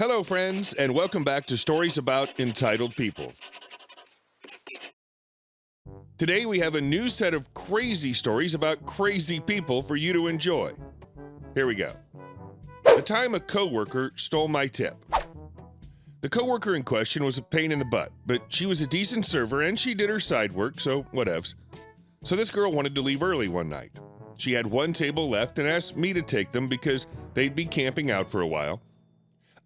Hello, friends, and welcome back to Stories About Entitled People. Today we have a new set of crazy stories about crazy people for you to enjoy. Here we go. The time a coworker stole my tip. The coworker in question was a pain in the butt, but she was a decent server and she did her side work, so whatevs. So this girl wanted to leave early one night. She had one table left and asked me to take them because they'd be camping out for a while.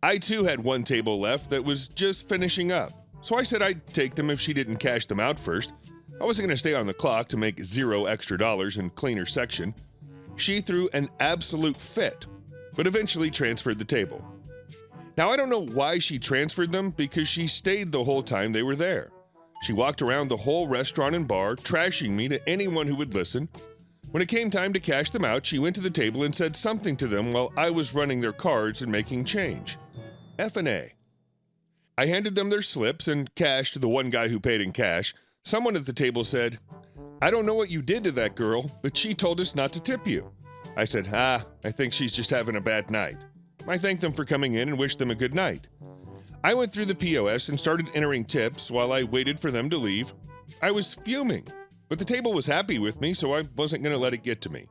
I too had one table left that was just finishing up, so I said I'd take them if she didn't cash them out first. I wasn't going to stay on the clock to make $0 extra and clean her section. She threw an absolute fit, but eventually transferred the table. Now I don't know why she transferred them because she stayed the whole time they were there. She walked around the whole restaurant and bar, trashing me to anyone who would listen. When it came time to cash them out, she went to the table and said something to them while I was running their cards and making change. F&A. I handed them their slips and cashed the one guy who paid in cash. Someone at the table said, "I don't know what you did to that girl, but she told us not to tip you." I said, I think she's just having a bad night. I thanked them for coming in and wished them a good night. I went through the POS and started entering tips while I waited for them to leave. I was fuming, but the table was happy with me, so I wasn't going to let it get to me.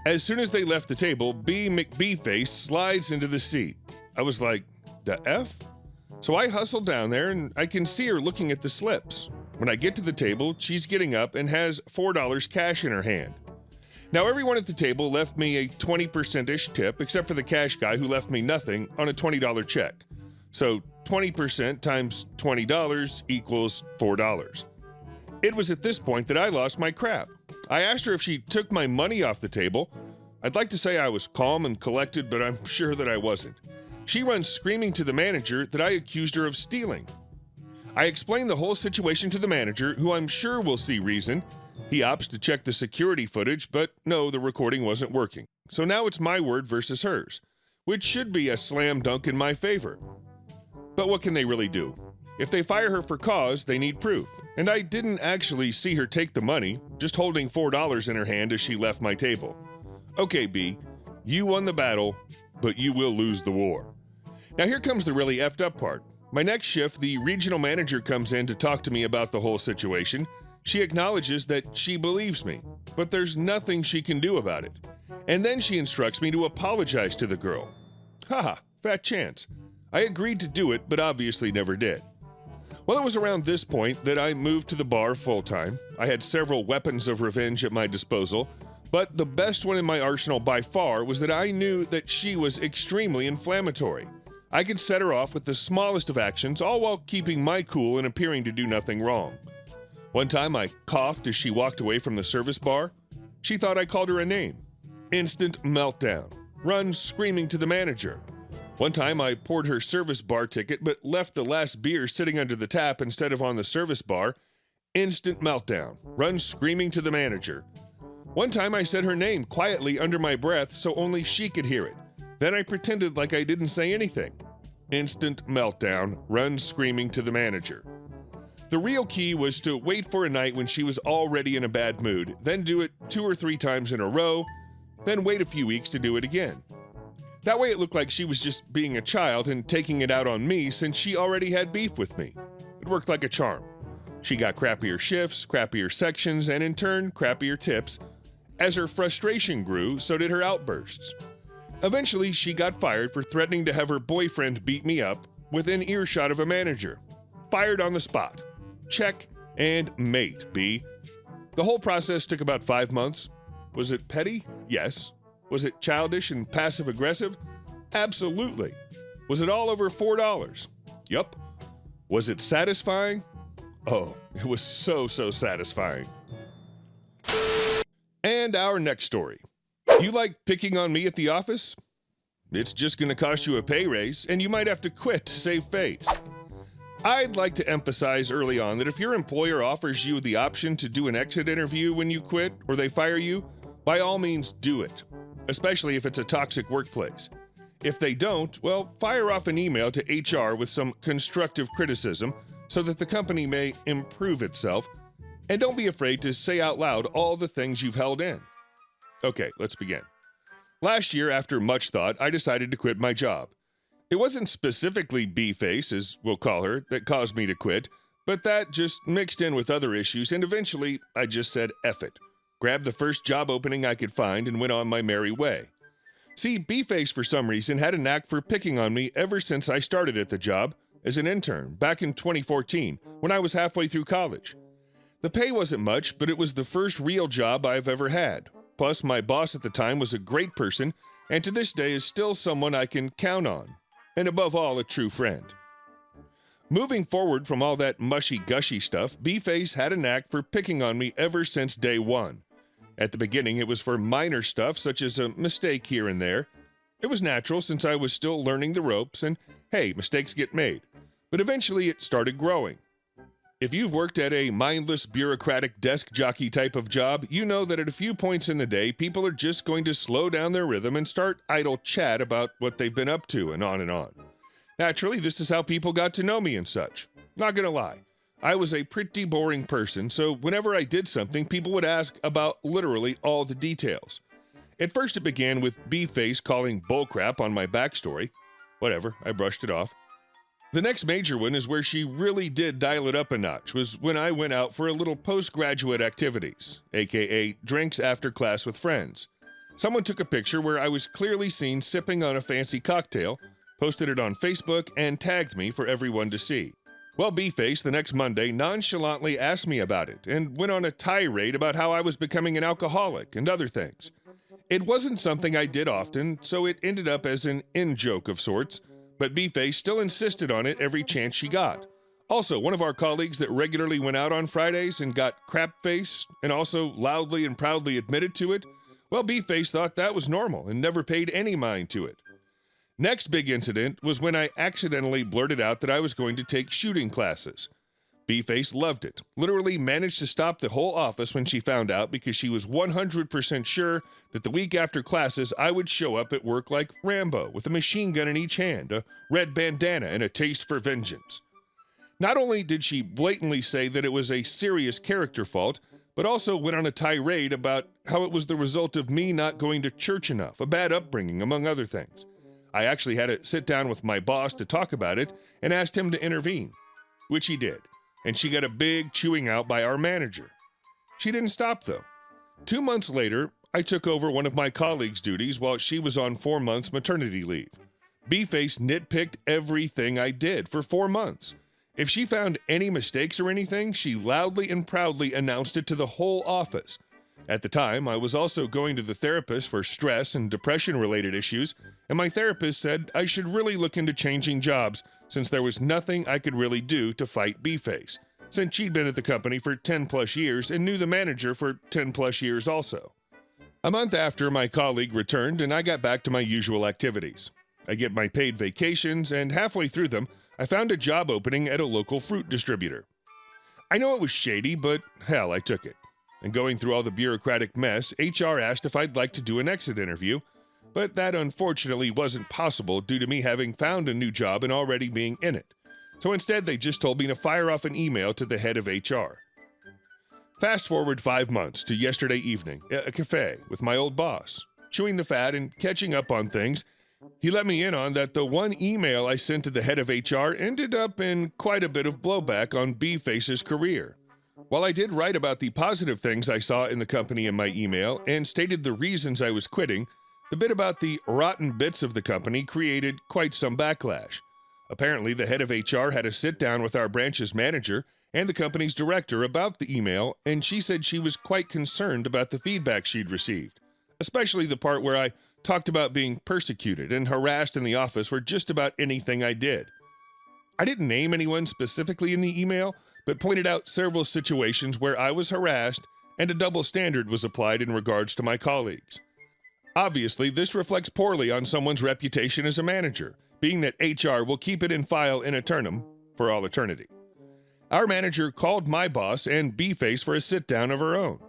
As soon as they left the table, B McBeeface slides into the seat. I was like, the F? So I hustled down there and I can see her looking at the slips. When I get to the table, she's getting up and has $4 cash in her hand. Now everyone at the table left me a 20%-ish tip except for the cash guy who left me nothing on a $20 check. So 20% times $20 equals $4. It was at this point that I lost my crap. I asked her if she took my money off the table. I'd like to say I was calm and collected, but I'm sure that I wasn't. She runs screaming to the manager that I accused her of stealing. I explained the whole situation to the manager, who I'm sure will see reason. He opts to check the security footage, but no, the recording wasn't working. So now it's my word versus hers, which should be a slam dunk in my favor. But what can they really do? If they fire her for cause, they need proof. And I didn't actually see her take the money, just holding $4 in her hand as she left my table. Okay, B, you won the battle, but you will lose the war. Now here comes the really effed up part. My next shift, the regional manager comes in to talk to me about the whole situation. She acknowledges that she believes me, but there's nothing she can do about it. And then she instructs me to apologize to the girl. Haha, fat chance. I agreed to do it, but obviously never did. Well, it was around this point that I moved to the bar full-time. I had several weapons of revenge at my disposal, but the best one in my arsenal by far was that I knew that she was extremely inflammatory. I could set her off with the smallest of actions, all while keeping my cool and appearing to do nothing wrong. One time I coughed as she walked away from the service bar. She thought I called her a name. Instant meltdown. Run screaming to the manager. One time I poured her service bar ticket but left the last beer sitting under the tap instead of on the service bar. Instant meltdown. Run screaming to the manager. One time I said her name quietly under my breath so only she could hear it. Then I pretended like I didn't say anything. Instant meltdown. Run screaming to the manager. The real key was to wait for a night when she was already in a bad mood, then do it 2 or 3 times in a row, then wait a few weeks to do it again. That way it looked like she was just being a child and taking it out on me since she already had beef with me. It worked like a charm. She got crappier shifts, crappier sections, and in turn, crappier tips. As her frustration grew, so did her outbursts. Eventually, she got fired for threatening to have her boyfriend beat me up within earshot of a manager. Fired on the spot. Check and mate, B. The whole process took about 5 months. Was it petty? Yes. Was it childish and passive-aggressive? Absolutely. Was it all over $4? Yup. Was it satisfying? Oh, it was so satisfying. And our next story. You like picking on me at the office? It's just going to cost you a pay raise, and you might have to quit to save face. I'd like to emphasize early on that if your employer offers you the option to do an exit interview when you quit or they fire you, by all means do it, especially if it's a toxic workplace. If they don't, well, fire off an email to HR with some constructive criticism so that the company may improve itself, and don't be afraid to say out loud all the things you've held in. Okay, let's begin. Last year, after much thought, I decided to quit my job. It wasn't specifically B-Face, as we'll call her, that caused me to quit, but that just mixed in with other issues, and eventually I just said F it, grabbed the first job opening I could find, and went on my merry way. See, B-Face for some reason had a knack for picking on me ever since I started at the job as an intern back in 2014 when I was halfway through college. The pay wasn't much, but it was the first real job I've ever had. Plus, my boss at the time was a great person, and to this day is still someone I can count on, and above all, a true friend. Moving forward from all that mushy-gushy stuff, B-Face had a knack for picking on me ever since day one. At the beginning, it was for minor stuff, such as a mistake here and there. It was natural since I was still learning the ropes, and hey, mistakes get made. But eventually, it started growing. If you've worked at a mindless, bureaucratic desk jockey type of job, you know that at a few points in the day, people are just going to slow down their rhythm and start idle chat about what they've been up to and on and on. Naturally, this is how people got to know me and such. Not gonna lie, I was a pretty boring person, so whenever I did something, people would ask about literally all the details. At first, it began with B-Face calling bullcrap on my backstory. Whatever, I brushed it off. The next major one is where she really did dial it up a notch, was when I went out for a little postgraduate activities, aka drinks after class with friends. Someone took a picture where I was clearly seen sipping on a fancy cocktail, posted it on Facebook, and tagged me for everyone to see. Well, B-Face the next Monday nonchalantly asked me about it and went on a tirade about how I was becoming an alcoholic and other things. It wasn't something I did often, so it ended up as an in-joke of sorts, but B-Face still insisted on it every chance she got. Also, one of our colleagues that regularly went out on Fridays and got crap-faced and also loudly and proudly admitted to it, well, B-Face thought that was normal and never paid any mind to it. Next big incident was when I accidentally blurted out that I was going to take shooting classes. B-Face loved it, literally managed to stop the whole office when she found out because she was 100% sure that the week after classes I would show up at work like Rambo with a machine gun in each hand, a red bandana, and a taste for vengeance. Not only did she blatantly say that it was a serious character fault, but also went on a tirade about how it was the result of me not going to church enough, a bad upbringing, among other things. I actually had to sit down with my boss to talk about it and asked him to intervene, which he did, and she got a big chewing out by our manager. She didn't stop, though. 2 months later, I took over one of my colleagues' duties while she was on 4 months maternity leave. B-Face nitpicked everything I did for 4 months. If she found any mistakes or anything, she loudly and proudly announced it to the whole office. At the time, I was also going to the therapist for stress and depression-related issues, and my therapist said I should really look into changing jobs since there was nothing I could really do to fight B-Face, since she'd been at the company for 10-plus years and knew the manager for 10-plus years also. A month after, my colleague returned and I got back to my usual activities. I get my paid vacations, and halfway through them, I found a job opening at a local fruit distributor. I know it was shady, but hell, I took it. And going through all the bureaucratic mess, HR asked if I'd like to do an exit interview, but that unfortunately wasn't possible due to me having found a new job and already being in it. So instead, they just told me to fire off an email to the head of HR. Fast forward 5 months to yesterday evening, at a cafe with my old boss. Chewing the fat and catching up on things, he let me in on that the one email I sent to the head of HR ended up in quite a bit of blowback on B-Face's career. While I did write about the positive things I saw in the company in my email and stated the reasons I was quitting, the bit about the rotten bits of the company created quite some backlash. Apparently, the head of HR had a sit-down with our branch's manager and the company's director about the email, and she said she was quite concerned about the feedback she'd received, especially the part where I talked about being persecuted and harassed in the office for just about anything I did. I didn't name anyone specifically in the email, but pointed out several situations where I was harassed and a double standard was applied in regards to my colleagues. Obviously, this reflects poorly on someone's reputation as a manager, being that HR will keep it in file in eternum for all eternity. Our manager called my boss and B-Face for a sit-down of her own.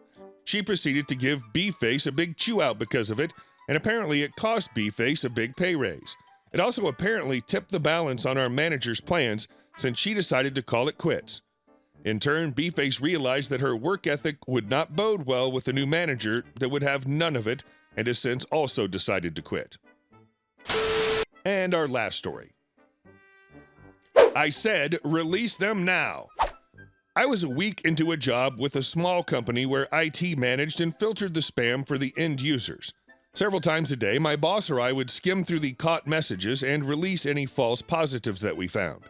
She proceeded to give B-Face a big chew-out because of it, and apparently it cost B-Face a big pay raise. It also apparently tipped the balance on our manager's plans since she decided to call it quits. In turn, B-Face realized that her work ethic would not bode well with a new manager that would have none of it, and has since also decided to quit. And our last story. I said, release them now. I was a week into a job with a small company where IT managed and filtered the spam for the end users. Several times a day, my boss or I would skim through the caught messages and release any false positives that we found.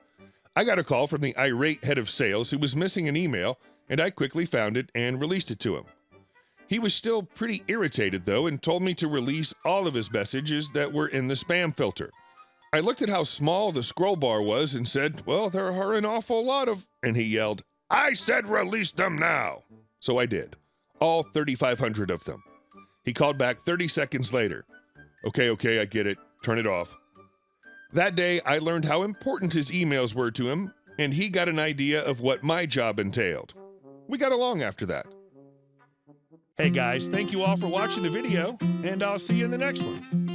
I got a call from the irate head of sales who was missing an email, and I quickly found it and released it to him. He was still pretty irritated, though, and told me to release all of his messages that were in the spam filter. I looked at how small the scroll bar was and said, well, there are an awful lot of... And he yelled, I said release them now! So I did. All 3,500 of them. He called back 30 seconds later. Okay, I get it. Turn it off. That day, I learned how important his emails were to him, and he got an idea of what my job entailed. We got along after that. Hey guys, thank you all for watching the video, and I'll see you in the next one.